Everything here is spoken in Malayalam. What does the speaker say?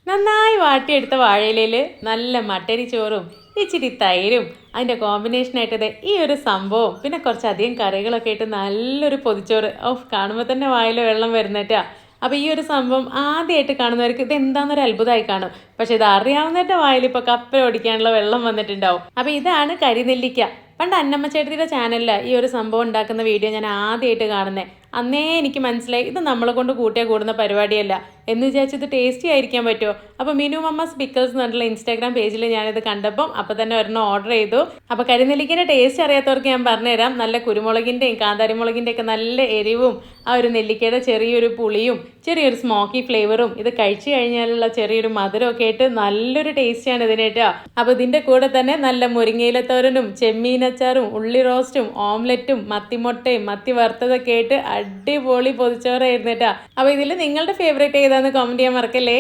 നന്നായി വാട്ടിയെടുത്ത വാഴയിലയിൽ നല്ല മട്ടരി ചോറും ഇച്ചിരി തൈരും അതിൻ്റെ കോമ്പിനേഷനായിട്ടത് ഈ ഒരു സംഭവം പിന്നെ കുറച്ചധികം കറികളൊക്കെ ആയിട്ട് നല്ലൊരു പൊതിച്ചോറ് കാണുമ്പോൾ തന്നെ വായിൽ വെള്ളം വരുന്നേറ്റാ. അപ്പോൾ ഈ ഒരു സംഭവം ആദ്യമായിട്ട് കാണുന്നവർക്ക് ഇത് എന്താണെന്നൊരു അത്ഭുതമായി കാണും. പക്ഷെ ഇത് അറിയാവുന്നവരുടെ വായിൽ ഇപ്പോൾ കപ്പ ഓടിക്കാനുള്ള വെള്ളം വന്നിട്ടുണ്ടാവും. അപ്പോൾ ഇതാണ് കരിനെല്ലിക്ക. പണ്ട് അന്നമ്മ ചേട്ടത്തിയുടെ ചാനലിൽ ഈ ഒരു സംഭവം ഉണ്ടാക്കുന്ന വീഡിയോ ഞാൻ ആദ്യമായിട്ട് കാണുന്നത്. അന്നേ എനിക്ക് മനസ്സിലായി ഇത് നമ്മളെ കൊണ്ട് കൂട്ടിയാൽ കൂടുന്ന പരിപാടിയല്ല എന്ന് വിചാരിച്ച് ഇത് ടേസ്റ്റി ആയിരിക്കാൻ പറ്റുമോ. അപ്പോൾ മിനു മമ്മസ് പിക്കിൾസ് എന്ന് പറഞ്ഞിട്ടുള്ള ഇൻസ്റ്റാഗ്രാം പേജിൽ ഞാനിത് കണ്ടപ്പം അപ്പോൾ തന്നെ ഒരെണ്ണം ഓർഡർ ചെയ്തു. അപ്പോൾ കരിനെല്ലിക്കൻ്റെ ടേസ്റ്റ് അറിയാത്തവർക്ക് ഞാൻ പറഞ്ഞുതരാം. നല്ല കുരുമുളകിൻ്റെയും കാന്താരിമുളകിൻ്റെയും ഒക്കെ നല്ല എരിവും ആ ഒരു നെല്ലിക്കയുടെ ചെറിയൊരു പുളിയും ചെറിയൊരു സ്മോക്കി ഫ്ലേവറും ഇത് കഴിച്ചു കഴിഞ്ഞാലുള്ള ചെറിയൊരു മധുരമൊക്കെ ആയിട്ട് നല്ലൊരു ടേസ്റ്റിയാണ് ഇതിനേട്ടോ. അപ്പോൾ ഇതിൻ്റെ കൂടെ തന്നെ നല്ല മുരിങ്ങയിലത്തോരനും ചെമ്മീനച്ചാറും ഉള്ളി റോസ്റ്റും ഓംലെറ്റും മത്തിമുട്ടയും മത്തി വറുത്തതൊക്കെ ആയിട്ട് അടിപൊളി പൊതിച്ചോറായിരുന്നു കേട്ടോ. അപ്പോൾ ഇതിൽ നിങ്ങളുടെ ഫേവറേറ്റ് ഏതാണെന്ന് കമൻറ്റ് ചെയ്യാൻ മറക്കല്ലേ.